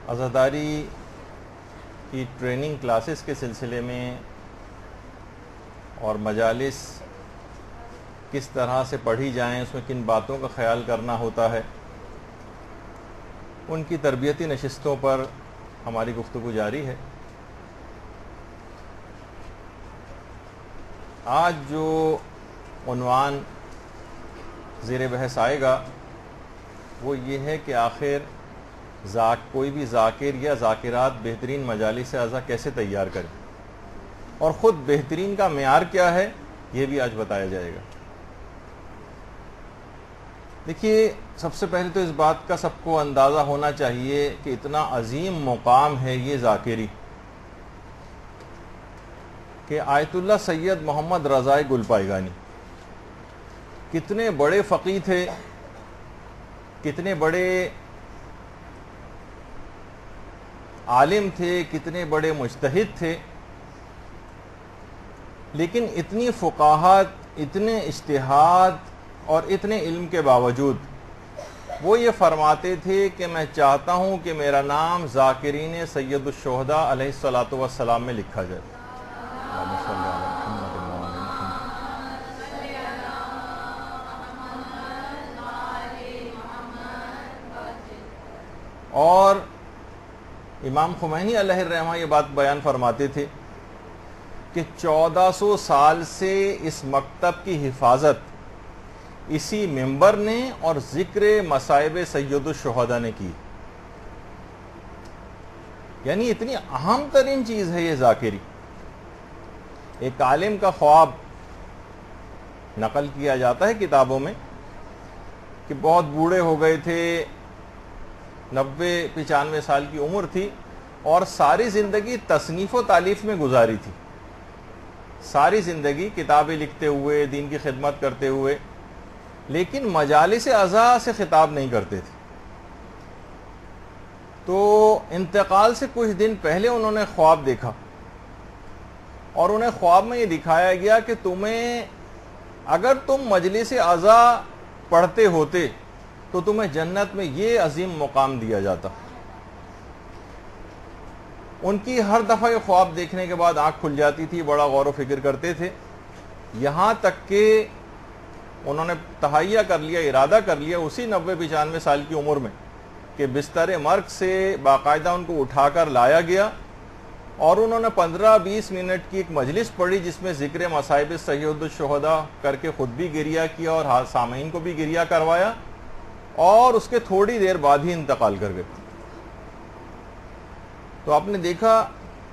عزاداری کی training classes کے سلسلے میں اور مجالس کس طرح سے پڑھی جائیں، اس میں کن باتوں کا خیال کرنا ہوتا ہے، ان کی تربیتی نشستوں پر ہماری گفتگو جاری ہے۔ آج جو عنوان زیر بحث آئے گا وہ یہ ہے کہ آخر کوئی بھی ذاکر یا ذاکرات بہترین مجالس اعضاء کیسے تیار کریں، اور خود بہترین کا معیار کیا ہے یہ بھی آج بتایا جائے گا۔ دیکھیے، سب سے پہلے تو اس بات کا سب کو اندازہ ہونا چاہیے کہ اتنا عظیم مقام ہے یہ ذاکری کہ آیت اللہ سید محمد رضا گل پائگانی کتنے بڑے فقیہ تھے، کتنے بڑے عالم تھے، کتنے بڑے مجتہد تھے، لیکن اتنی فقاہت، اتنے اجتہاد اور اتنے علم کے باوجود وہ یہ فرماتے تھے کہ میں چاہتا ہوں کہ میرا نام ذاکرین سید الشہداء علیہ الصلاۃ والسلام میں لکھا جائے۔ اور امام خمینی علیہ الرحمہ یہ بات بیان فرماتے تھے کہ 1400 سال سے اس مکتب کی حفاظت اسی ممبر نے اور ذکر مصائب سید الشہداء نے کی، یعنی اتنی اہم ترین چیز ہے یہ ذاکری۔ ایک عالم کا خواب نقل کیا جاتا ہے کتابوں میں کہ بہت بوڑھے ہو گئے تھے، 90-95 سال کی عمر تھی، اور ساری زندگی تصنیف و تالیف میں گزاری تھی، ساری زندگی کتابیں لکھتے ہوئے، دین کی خدمت کرتے ہوئے، لیکن مجالس اعضاء سے خطاب نہیں کرتے تھے۔ تو انتقال سے کچھ دن پہلے انہوں نے خواب دیکھا، اور انہیں خواب میں یہ دکھایا گیا کہ اگر تم مجلس اعضاء پڑھتے ہوتے تو تمہیں جنت میں یہ عظیم مقام دیا جاتا۔ ان کی ہر دفعہ یہ خواب دیکھنے کے بعد آنکھ کھل جاتی تھی، بڑا غور و فکر کرتے تھے، یہاں تک کہ انہوں نے تہیہ کر لیا، ارادہ کر لیا اسی 90-95 سال کی عمر میں کہ بستر مرگ سے باقاعدہ ان کو اٹھا کر لایا گیا، اور انہوں نے 15-20 منٹ کی ایک مجلس پڑھی جس میں ذکر مصائب سید الشہداء کر کے خود بھی گریہ کیا اور سامعین کو بھی گریہ کروایا، اور اس کے تھوڑی دیر بعد ہی انتقال کر گئے۔ تو آپ نے دیکھا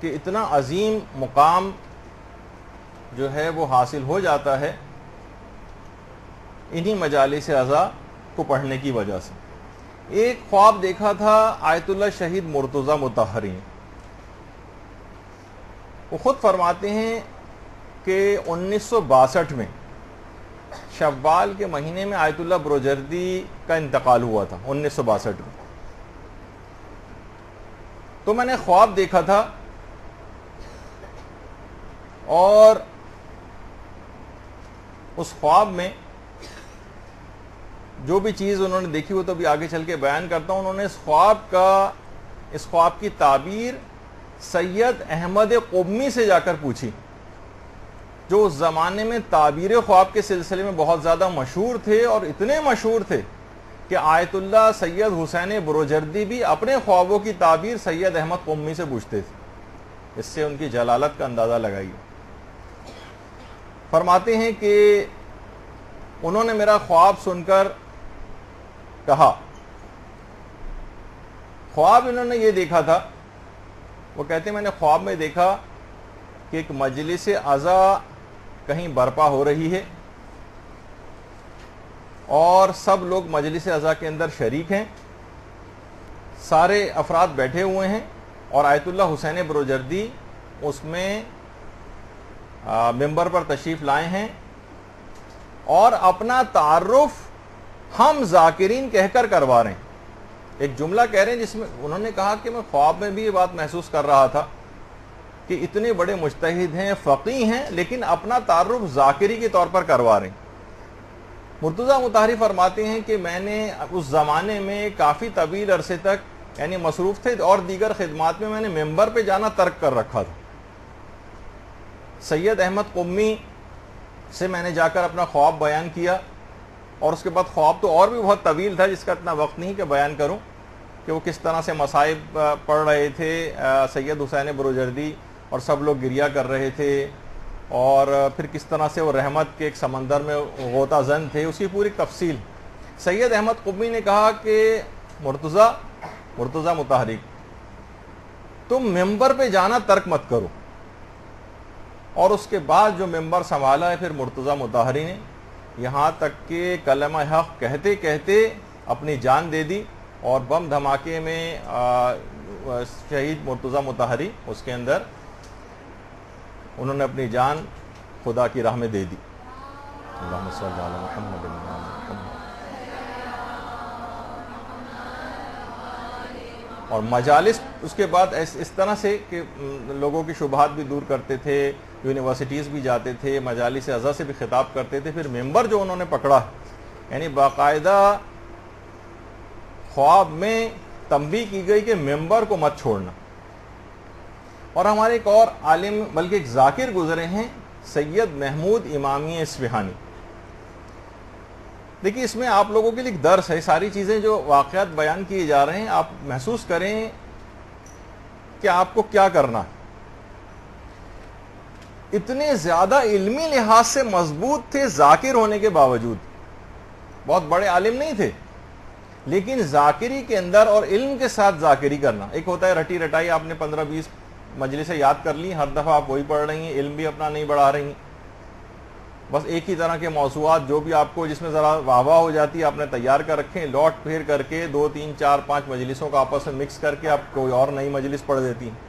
کہ اتنا عظیم مقام جو ہے وہ حاصل ہو جاتا ہے انہی مجالس اعضاء کو پڑھنے کی وجہ سے۔ ایک خواب دیکھا تھا آیت اللہ شہید مرتضی مطہری نے، وہ خود فرماتے ہیں کہ 1962 میں شوال کے مہینے میں آیت اللہ بروجردی کا انتقال ہوا تھا 1962 میں۔ تو میں نے خواب دیکھا تھا، اور اس خواب میں جو بھی چیز انہوں نے دیکھی وہ تو بھی آگے چل کے بیان کرتا ہوں۔ انہوں نے اس خواب کی تعبیر سید احمد قمی سے جا کر پوچھی، جو اس زمانے میں تعبیر خواب کے سلسلے میں بہت زیادہ مشہور تھے، اور اتنے مشہور تھے کہ آیت اللہ سید حسین بروجردی بھی اپنے خوابوں کی تعبیر سید احمد قمی سے پوچھتے تھے۔ اس سے ان کی جلالت کا اندازہ لگائیے۔ فرماتے ہیں کہ انہوں نے میرا خواب سن کر کہا، خواب انہوں نے یہ دیکھا تھا، وہ کہتے ہیں میں نے خواب میں دیکھا کہ ایک مجلس اعضاء کہیں برپا ہو رہی ہے، اور سب لوگ مجلس اعضاء کے اندر شریک ہیں، سارے افراد بیٹھے ہوئے ہیں، اور آیت اللہ حسین بروجردی اس میں ممبر پر تشریف لائے ہیں، اور اپنا تعارف ہم ذاکرین کہہ کر کروا رہے ہیں۔ ایک جملہ کہہ رہے ہیں جس میں انہوں نے کہا کہ میں خواب میں بھی یہ بات محسوس کر رہا تھا کہ اتنے بڑے مجتہد ہیں، فقیہ ہیں، لیکن اپنا تعارف ذاکری کے طور پر کروا رہے ہیں۔ مرتضی مطہری فرماتے ہیں کہ میں نے اس زمانے میں کافی طویل عرصے تک یعنی مصروف تھے اور دیگر خدمات میں نے ممبر پہ جانا ترک کر رکھا تھا۔ سید احمد قمی سے میں نے جا کر اپنا خواب بیان کیا، اور اس کے بعد خواب تو اور بھی بہت طویل تھا جس کا اتنا وقت نہیں کہ بیان کروں، کہ وہ کس طرح سے مصائب پڑھ رہے تھے، سید حسین بروجردی اور سب لوگ گریہ کر رہے تھے، اور پھر کس طرح سے وہ رحمت کے ایک سمندر میں غوطہ زن تھے، اس کی پوری تفصیل۔ سید احمد قمی نے کہا کہ مرتضیٰ مطہری، تم ممبر پہ جانا ترک مت کرو، اور اس کے بعد جو ممبر سنبھالا ہے پھر مرتضیٰ مطہری نے، یہاں تک کہ کلمہ حق کہتے کہتے اپنی جان دے دی، اور بم دھماکے میں شہید مرتضیٰ مطہری اس کے اندر انہوں نے اپنی جان خدا کی راہ میں دے دی۔ اللہم صلی علی محمد و علی محمد۔ اور مجالس اس کے بعد اس طرح سے کہ لوگوں کی شبہات بھی دور کرتے تھے، یونیورسٹیز بھی جاتے تھے، مجالس اعضاء سے بھی خطاب کرتے تھے۔ پھر ممبر جو انہوں نے پکڑا، یعنی باقاعدہ خواب میں تنبیہ کی گئی کہ ممبر کو مت چھوڑنا۔ اور ہمارے ایک اور عالم بلکہ ایک ذاکر گزرے ہیں، سید محمود امامی اصفہانی۔ دیکھیے اس میں آپ لوگوں کے لیے ایک درس ہے، ساری چیزیں جو واقعات بیان کیے جا رہے ہیں آپ محسوس کریں کہ آپ کو کیا کرنا ہے۔ اتنے زیادہ علمی لحاظ سے مضبوط تھے ذاکر ہونے کے باوجود، بہت بڑے عالم نہیں تھے، لیکن ذاکری کے اندر اور علم کے ساتھ ذاکری کرنا، ایک ہوتا ہے رٹی رٹائی، آپ نے 15-20 مجلسیں یاد کر لی، ہر دفعہ آپ وہی پڑھ رہی ہیں، علم بھی اپنا نہیں بڑھا رہی ہیں، بس ایک ہی طرح کے موضوعات جو بھی آپ کو جس میں ذرا واہ واہ ہو جاتی ہے آپ نے تیار کر رکھیں، لوٹ پھیر کر کے 2 3 4 5 مجلسوں کا آپس میں مکس کر کے آپ کوئی اور نئی مجلس پڑھ دیتی ہیں۔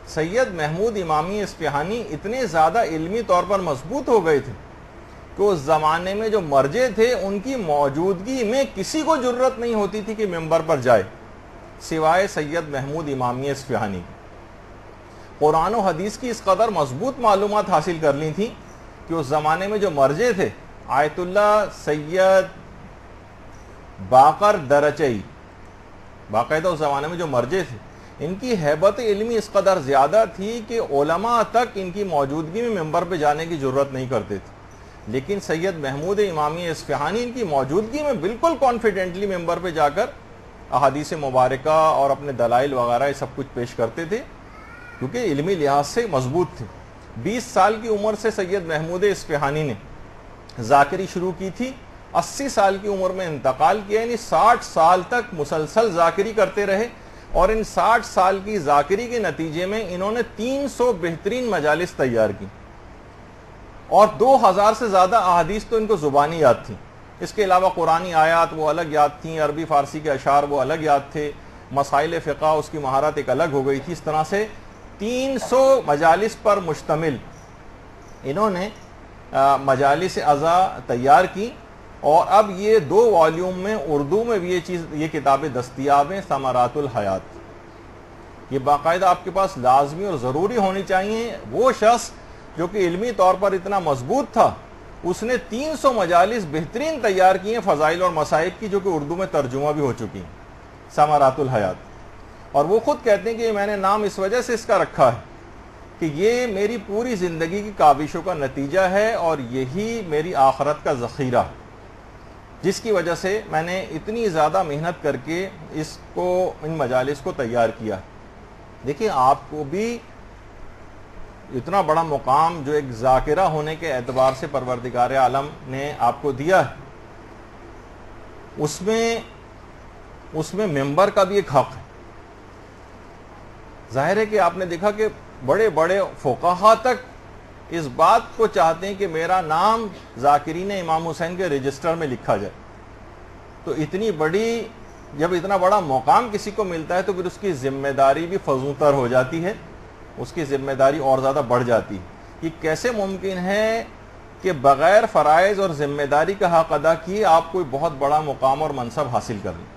سید محمود امامی اصفہانی اتنے زیادہ علمی طور پر مضبوط ہو گئے تھے کہ اس زمانے میں جو مرجع تھے ان کی موجودگی میں کسی کو جرت نہیں ہوتی تھی کہ ممبر پر جائے سوائے سید محمود امامی اصفہانی۔ قرآن و حدیث کی اس قدر مضبوط معلومات حاصل کر لی تھیں کہ اس زمانے میں جو مرجع تھے، آیت اللہ سید باقر درچئی، باقاعدہ اس زمانے میں جو مرجع تھے، ان کی ہیبت علمی اس قدر زیادہ تھی کہ علماء تک ان کی موجودگی میں ممبر پہ جانے کی جرت نہیں کرتے تھے، لیکن سید محمود امامی اصفہانی ان کی موجودگی میں بالکل کانفیڈنٹلی ممبر پہ جا کر احادیث مبارکہ اور اپنے دلائل وغیرہ یہ سب کچھ پیش کرتے تھے، کیونکہ علمی لحاظ سے مضبوط تھے۔ 20 سال کی عمر سے سید محمود اصفہانی نے ذاکری شروع کی تھی، 80 سال کی عمر میں انتقال کیا، یعنی 60 سال تک مسلسل ذاکری کرتے رہے، اور ان 60 سال کی ذاکری کے نتیجے میں انہوں نے 300 بہترین مجالس تیار کی، اور 2000 سے زیادہ احادیث تو ان کو زبانی یاد تھیں۔ اس کے علاوہ قرآنی آیات وہ الگ یاد تھیں، عربی فارسی کے اشعار وہ الگ یاد تھے، مسائل فقہ اس کی مہارت ایک الگ ہو گئی تھی۔ اس طرح سے 300 مجالس پر مشتمل انہوں نے مجالس اعضاء تیار کی، اور اب یہ 2 والیوم میں اردو میں بھی یہ کتابیں دستیاب ہیں، ثمرات الحیات۔ یہ باقاعدہ آپ کے پاس لازمی اور ضروری ہونی چاہیے۔ وہ شخص جو کہ علمی طور پر اتنا مضبوط تھا، اس نے 300 مجالس بہترین تیار کی ہیں فضائل اور مصائب کی، جو کہ اردو میں ترجمہ بھی ہو چکی ہیں، ثمرات الحیات۔ اور وہ خود کہتے ہیں کہ میں نے نام اس وجہ سے اس کا رکھا ہے کہ یہ میری پوری زندگی کی کاوشوں کا نتیجہ ہے، اور یہی میری آخرت کا ذخیرہ ہے، جس کی وجہ سے میں نے اتنی زیادہ محنت کر کے ان مجالس کو تیار کیا۔ دیکھیں آپ کو بھی اتنا بڑا مقام جو ایک ذاکرہ ہونے کے اعتبار سے پروردگار عالم نے آپ کو دیا ہے، اس میں ممبر کا بھی ایک حق ہے۔ ظاہر ہے کہ آپ نے دیکھا کہ بڑے بڑے فقہا تک اس بات کو چاہتے ہیں کہ میرا نام ذاکرین امام حسین کے رجسٹر میں لکھا جائے۔ تو جب اتنا بڑا مقام کسی کو ملتا ہے تو پھر اس کی ذمہ داری بھی فزونتر ہو جاتی ہے، اس کی ذمہ داری اور زیادہ بڑھ جاتی ہے۔ کہ کیسے ممکن ہے کہ بغیر فرائض اور ذمہ داری کا حق ادا کیے آپ کوئی بہت بڑا مقام اور منصب حاصل کر لیں۔